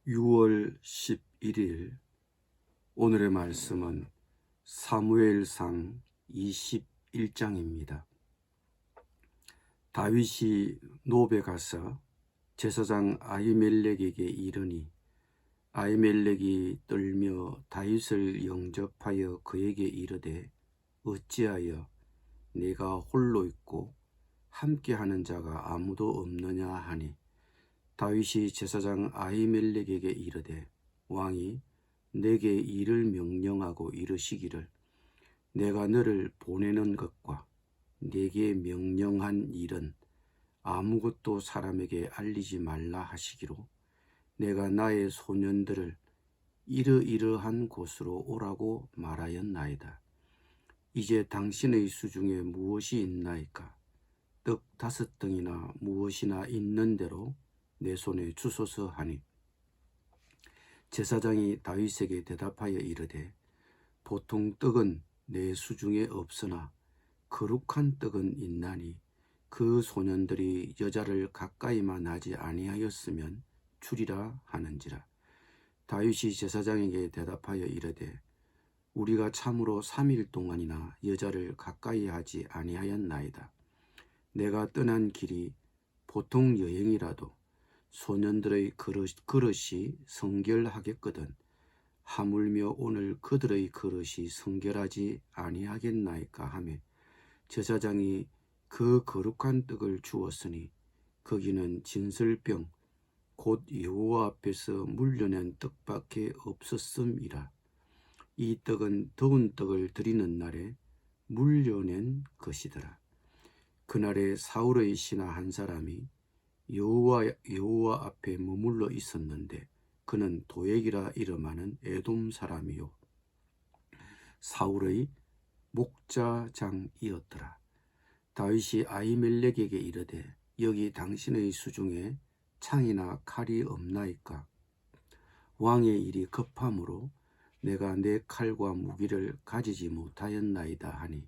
6월 11일 오늘의 말씀은 사무엘상 21장입니다. 다윗이 노베 가서 제사장 아히멜렉에게 이르니 아히멜렉이 떨며 다윗을 영접하여 그에게 이르되 어찌하여 내가 홀로 있고 함께하는 자가 아무도 없느냐 하니 다윗이 제사장 아히멜렉에게 이르되 왕이 내게 일을 명령하고 이르시기를 내가 너를 보내는 것과 내게 명령한 일은 아무것도 사람에게 알리지 말라 하시기로 내가 나의 소년들을 이러이러한 곳으로 오라고 말하였나이다. 이제 당신의 수중에 무엇이 있나이까? 떡 5덩이나 무엇이나 있는 대로 내 손에 주소서 하니 제사장이 다윗에게 대답하여 이르되 보통 떡은 내 수중에 없으나 거룩한 떡은 있나니 그 소년들이 여자를 가까이만 하지 아니하였으면 주리라 하는지라. 다윗이 제사장에게 대답하여 이르되 우리가 참으로 3일 동안이나 여자를 가까이 하지 아니하였나이다. 내가 떠난 길이 보통 여행이라도 소년들의 그릇이 성결하겠거든 하물며 오늘 그들의 그릇이 성결하지 아니하겠나이까 하며 제사장이 그 거룩한 떡을 주었으니 거기는 진설병 곧 여호와 앞에서 물려낸 떡밖에 없었음이라. 이 떡은 더운 떡을 드리는 날에 물려낸 것이더라. 그날에 사울의 신하 한 사람이 여호와 앞에 머물러 있었는데 그는 도액이라 이름하는 에돔 사람이요 사울의 목자장이었더라. 다윗이 아히멜렉에게 이르되 여기 당신의 수중에 창이나 칼이 없나이까? 왕의 일이 급함으로 내가 내 칼과 무기를 가지지 못하였나이다 하니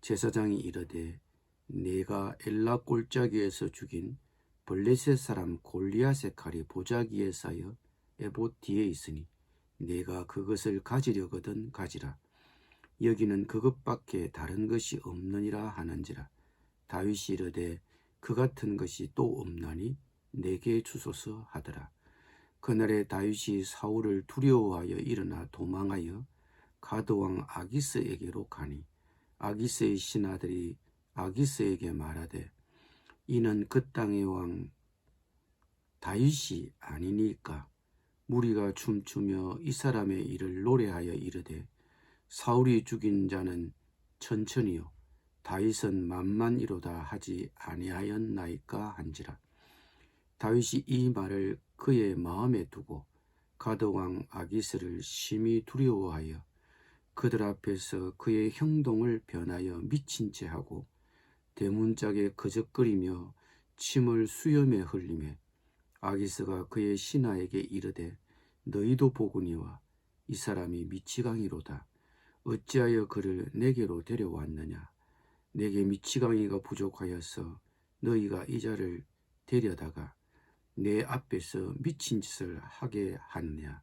제사장이 이르되 내가 엘라 골짜기에서 죽인 블레셋 사람 골리앗의 칼이 보자기에 쌓여 에봇 뒤에 있으니 내가 그것을 가지려거든 가지라. 여기는 그것밖에 다른 것이 없느니라 하는지라. 다윗이 이르되 그 같은 것이 또 없나니 내게 주소서 하더라. 그날에 다윗이 사울을 두려워하여 일어나 도망하여 가드왕 아기스에게로 가니 아기스의 신하들이 아기스에게 말하되 이는 그 땅의 왕 다윗이 아니니까? 무리가 춤추며 이 사람의 일을 노래하여 이르되 사울이 죽인 자는 천천히요 다윗은 만만이로다 하지 아니하였나이까 한지라. 다윗이 이 말을 그의 마음에 두고 가드왕 아기스를 심히 두려워하여 그들 앞에서 그의 행동을 변하여 미친 채 하고 대문짝에 거적거리며 침을 수염에 흘리매 아기스가 그의 신하에게 이르되 너희도 보거니와 이 사람이 미치광이로다. 어찌하여 그를 내게로 데려왔느냐? 내게 미치광이가 부족하여서 너희가 이 자를 데려다가 내 앞에서 미친 짓을 하게 하느냐?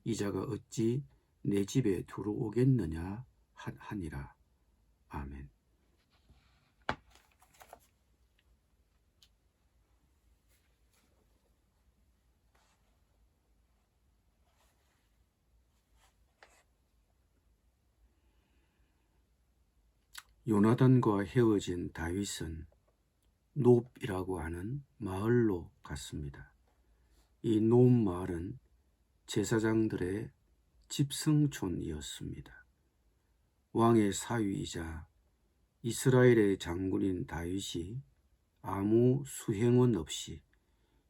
이 자가 어찌 내 집에 들어오겠느냐 하니라. 아멘. 요나단과 헤어진 다윗은 놉이라고 하는 마을로 갔습니다. 이 놉 마을은 제사장들의 집성촌이었습니다. 왕의 사위이자 이스라엘의 장군인 다윗이 아무 수행원 없이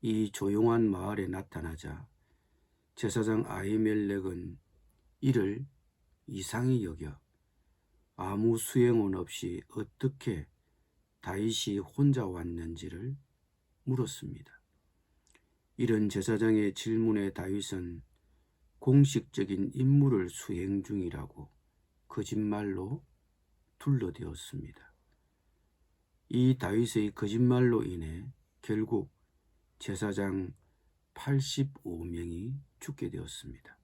이 조용한 마을에 나타나자 제사장 아히멜렉은 이를 이상히 여겨 아무 수행원 없이 어떻게 다윗이 혼자 왔는지를 물었습니다. 이런 제사장의 질문에 다윗은 공식적인 임무를 수행 중이라고 거짓말로 둘러대었습니다. 이 다윗의 거짓말로 인해 결국 제사장 85명이 죽게 되었습니다.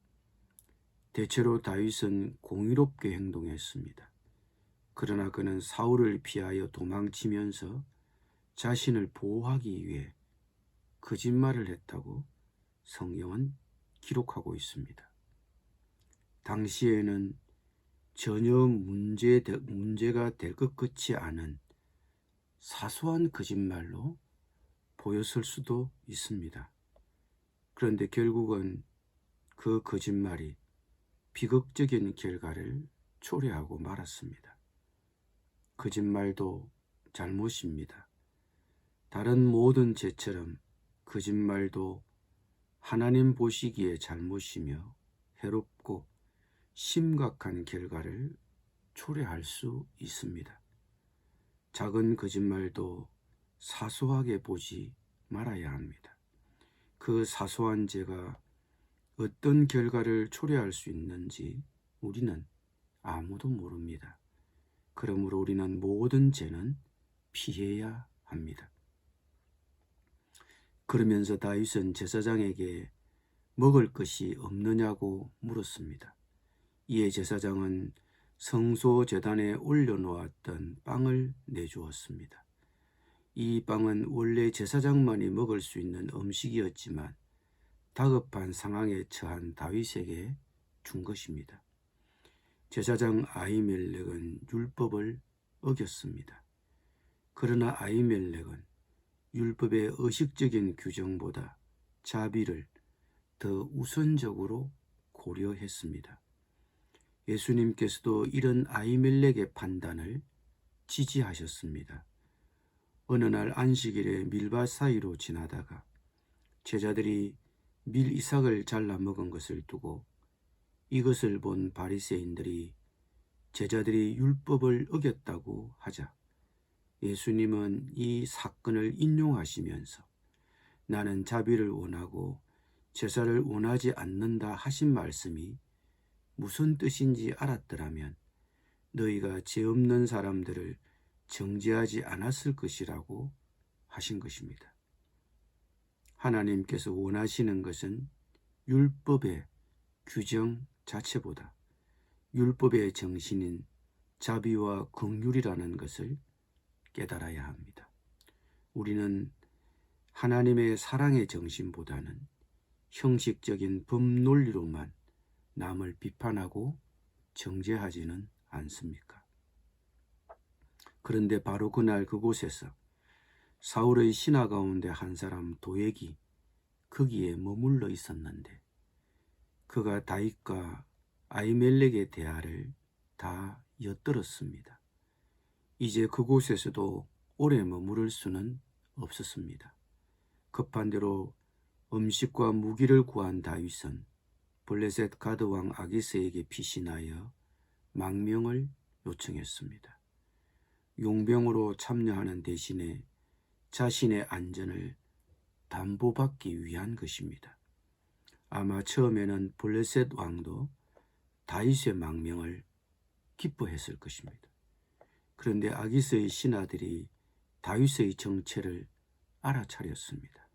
대체로 다윗은 공의롭게 행동했습니다. 그러나 그는 사울을 피하여 도망치면서 자신을 보호하기 위해 거짓말을 했다고 성경은 기록하고 있습니다. 당시에는 전혀 문제가 될 것 같지 않은 사소한 거짓말로 보였을 수도 있습니다. 그런데 결국은 그 거짓말이 비극적인 결과를 초래하고 말았습니다. 거짓말도 잘못입니다. 다른 모든 죄처럼 거짓말도 하나님 보시기에 잘못이며 해롭고 심각한 결과를 초래할 수 있습니다. 작은 거짓말도 사소하게 보지 말아야 합니다. 그 사소한 죄가 어떤 결과를 초래할 수 있는지 우리는 아무도 모릅니다. 그러므로 우리는 모든 죄는 피해야 합니다. 그러면서 다윗은 제사장에게 먹을 것이 없느냐고 물었습니다. 이에 제사장은 성소 제단에 올려놓았던 빵을 내주었습니다. 이 빵은 원래 제사장만이 먹을 수 있는 음식이었지만 다급한 상황에 처한 다윗에게 준 것입니다. 제사장 아히멜렉은 율법을 어겼습니다. 그러나 아히멜렉은 율법의 의식적인 규정보다 자비를 더 우선적으로 고려했습니다. 예수님께서도 이런 아히멜렉의 판단을 지지하셨습니다. 어느 날 안식일에 밀밭 사이로 지나다가 제자들이 밀 이삭을 잘라 먹은 것을 두고 이것을 본 바리새인들이 제자들이 율법을 어겼다고 하자 예수님은 이 사건을 인용하시면서 나는 자비를 원하고 제사를 원하지 않는다 하신 말씀이 무슨 뜻인지 알았더라면 너희가 죄 없는 사람들을 정죄하지 않았을 것이라고 하신 것입니다. 하나님께서 원하시는 것은 율법의 규정 자체보다 율법의 정신인 자비와 긍휼이라는 것을 깨달아야 합니다. 우리는 하나님의 사랑의 정신보다는 형식적인 법 논리로만 남을 비판하고 정죄하지는 않습니까? 그런데 바로 그날 그곳에서 사울의 신하 가운데 한 사람 도액이 거기에 머물러 있었는데 그가 다윗과 아히멜렉의 대화를 다 엿들었습니다. 이제 그곳에서도 오래 머무를 수는 없었습니다. 급한 대로 음식과 무기를 구한 다윗은 블레셋 가드왕 아기스에게 피신하여 망명을 요청했습니다. 용병으로 참여하는 대신에 자신의 안전을 담보받기 위한 것입니다. 아마 처음에는 블레셋 왕도 다윗의 망명을 기뻐했을 것입니다. 그런데 아기스의 신하들이 다윗의 정체를 알아차렸습니다.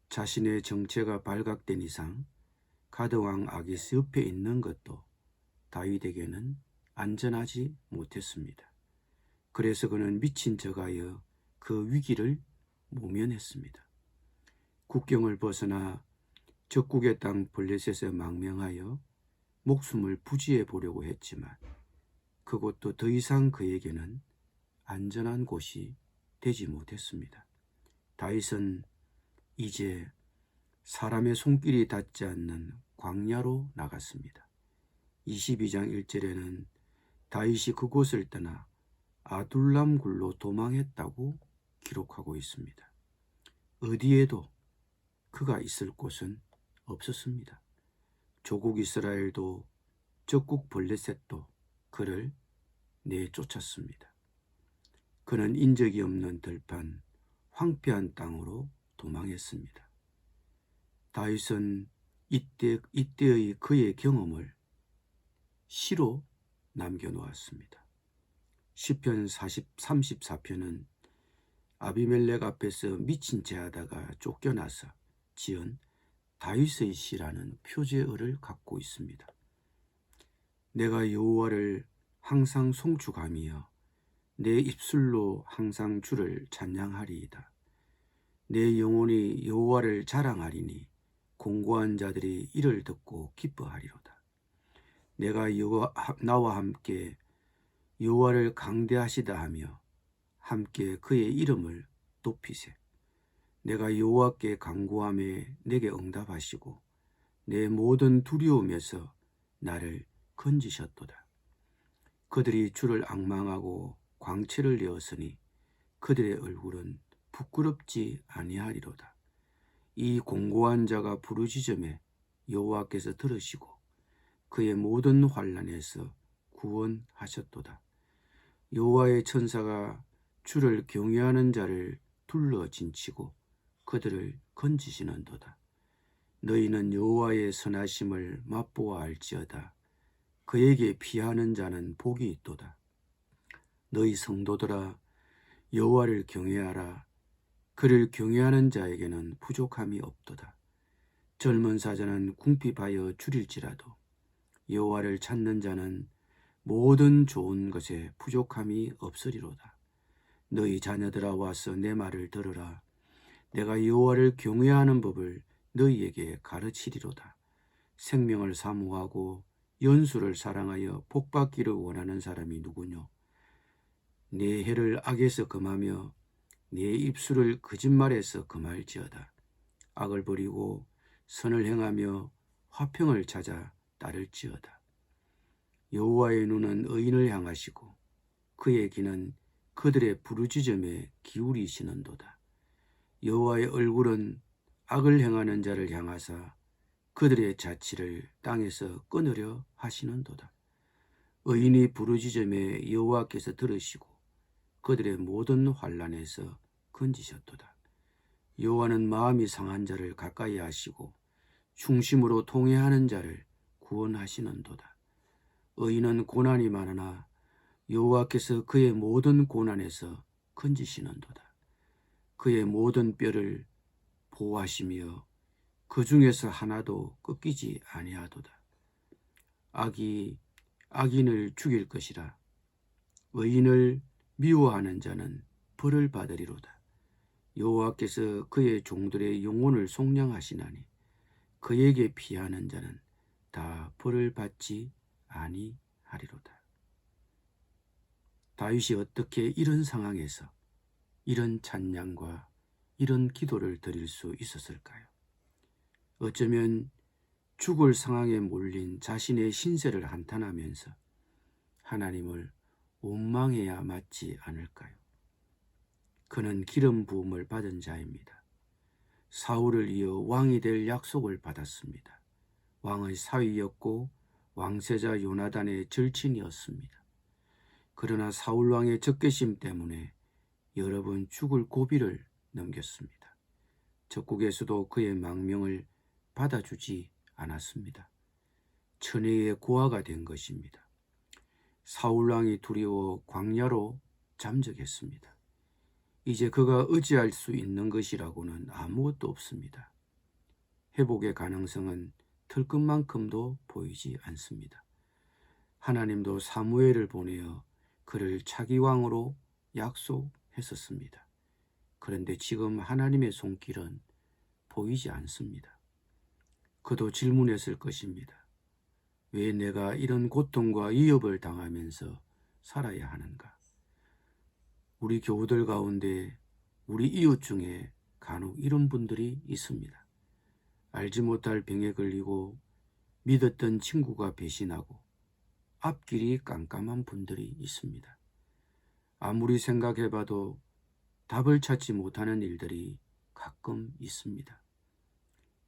자신의 정체가 발각된 이상 가드왕 아기스 옆에 있는 것도 다윗에게는 안전하지 못했습니다. 그래서 그는 미친 척하여 그 위기를 모면했습니다. 국경을 벗어나 적국의 땅 블레셋에 망명하여 목숨을 부지해 보려고 했지만 그곳도 더 이상 그에게는 안전한 곳이 되지 못했습니다. 다윗은 이제 사람의 손길이 닿지 않는 광야로 나갔습니다. 22장 1절에는 다윗이 그곳을 떠나 아둘람 굴로 도망했다고 기록하고 있습니다. 어디에도 그가 있을 곳은 없었습니다. 조국 이스라엘도 적국 블레셋도 그를 내쫓았습니다. 그는 인적이 없는 들판 황폐한 땅으로 도망했습니다. 다윗은 이때의 그의 경험을 시로 남겨놓았습니다. 시편 34편은 아비멜렉 앞에서 미친 채 하다가 쫓겨나서 지은 다윗의 시라는 표제어를 갖고 있습니다. 내가 여호와를 항상 송축하며 내 입술로 항상 주를 찬양하리이다. 내 영혼이 여호와를 자랑하리니 공고한 자들이 이를 듣고 기뻐하리로다. 내가 나와 함께 여호와를 강대하시다 하며 함께 그의 이름을 높이세. 내가 여호와께 간구하매 내게 응답하시고 내 모든 두려움에서 나를 건지셨도다. 그들이 주를 앙망하고 광채를 내었으니 그들의 얼굴은 부끄럽지 아니하리로다. 이 공고한 자가 부르짖음에 여호와께서 들으시고 그의 모든 환난에서 구원하셨도다. 여호와의 천사가 주를 경외하는 자를 둘러 진치고 그들을 건지시는도다. 너희는 여호와의 선하심을 맛보아 알지어다. 그에게 피하는 자는 복이 있도다. 너희 성도들아 여호와를 경외하라. 그를 경외하는 자에게는 부족함이 없도다. 젊은 사자는 궁핍하여 줄일지라도 여호와를 찾는 자는 모든 좋은 것에 부족함이 없으리로다. 너희 자녀들아 와서 내 말을 들으라. 내가 여호와를 경외하는 법을 너희에게 가르치리로다. 생명을 사모하고 연수를 사랑하여 복받기를 원하는 사람이 누구뇨? 내 혀를 악에서 금하며 내 입술을 거짓말에서 금할지어다. 악을 버리고 선을 행하며 화평을 찾아 따를지어다. 여호와의 눈은 의인을 향하시고 그의 귀는 그들의 부르짖음에 기울이시는도다. 여호와의 얼굴은 악을 행하는 자를 향하사 그들의 자취를 땅에서 끊으려 하시는도다. 의인이 부르짖음에 여호와께서 들으시고 그들의 모든 환난에서 건지셨도다. 여호와는 마음이 상한 자를 가까이 하시고 중심으로 통회하는 자를 구원하시는도다. 의인은 고난이 많으나 여호와께서 그의 모든 고난에서 건지시는도다. 그의 모든 뼈를 보호하시며 그 중에서 하나도 꺾이지 아니하도다. 악이 악인을 죽일 것이라. 의인을 미워하는 자는 벌을 받으리로다. 여호와께서 그의 종들의 영혼을 속량하시나니 그에게 피하는 자는 다 벌을 받지 아니하리로다. 다윗이 어떻게 이런 상황에서 이런 찬양과 이런 기도를 드릴 수 있었을까요? 어쩌면 죽을 상황에 몰린 자신의 신세를 한탄하면서 하나님을 원망해야 맞지 않을까요? 그는 기름 부음을 받은 자입니다. 사울을 이어 왕이 될 약속을 받았습니다. 왕의 사위였고 왕세자 요나단의 절친이었습니다. 그러나 사울 왕의 적개심 때문에 여러 번 죽을 고비를 넘겼습니다. 적국에서도 그의 망명을 받아주지 않았습니다. 천혜의 고아가 된 것입니다. 사울 왕이 두려워 광야로 잠적했습니다. 이제 그가 의지할 수 있는 것이라고는 아무것도 없습니다. 회복의 가능성은 털끝만큼도 보이지 않습니다. 하나님도 사무엘을 보내어 그를 차기 왕으로 약속했었습니다. 그런데 지금 하나님의 손길은 보이지 않습니다. 그도 질문했을 것입니다. 왜 내가 이런 고통과 위협을 당하면서 살아야 하는가? 우리 교우들 가운데 우리 이웃 중에 간혹 이런 분들이 있습니다. 알지 못할 병에 걸리고 믿었던 친구가 배신하고 앞길이 깜깜한 분들이 있습니다. 아무리 생각해봐도 답을 찾지 못하는 일들이 가끔 있습니다.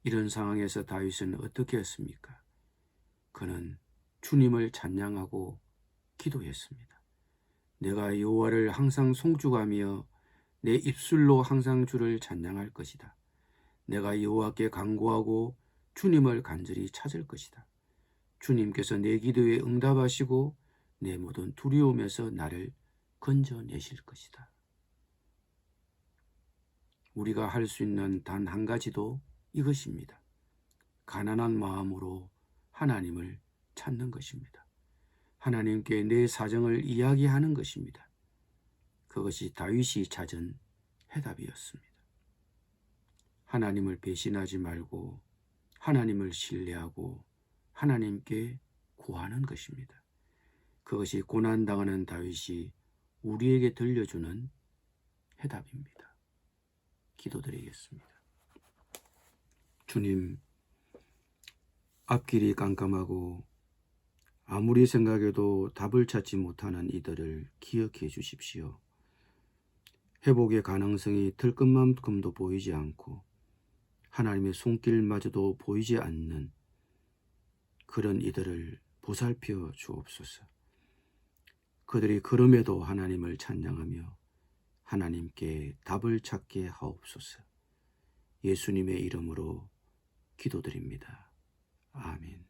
이런 상황에서 다윗은 어떻게 했습니까? 그는 주님을 찬양하고 기도했습니다. 내가 여호와를 항상 송축하며 내 입술로 항상 주를 찬양할 것이다. 내가 여호와께 간구하고 주님을 간절히 찾을 것이다. 주님께서 내 기도에 응답하시고 내 모든 두려움에서 나를 건져내실 것이다. 우리가 할 수 있는 단 한 가지도 이것입니다. 가난한 마음으로 하나님을 찾는 것입니다. 하나님께 내 사정을 이야기하는 것입니다. 그것이 다윗이 찾은 해답이었습니다. 하나님을 배신하지 말고 하나님을 신뢰하고 하나님께 구하는 것입니다. 그것이 고난당하는 다윗이 우리에게 들려주는 해답입니다. 기도드리겠습니다. 주님, 앞길이 깜깜하고 아무리 생각해도 답을 찾지 못하는 이들을 기억해 주십시오. 회복의 가능성이 들끝만큼도 보이지 않고 하나님의 손길마저도 보이지 않는 그런 이들을 보살펴 주옵소서. 그들이 그럼에도 하나님을 찬양하며 하나님께 답을 찾게 하옵소서. 예수님의 이름으로 기도드립니다. 아멘.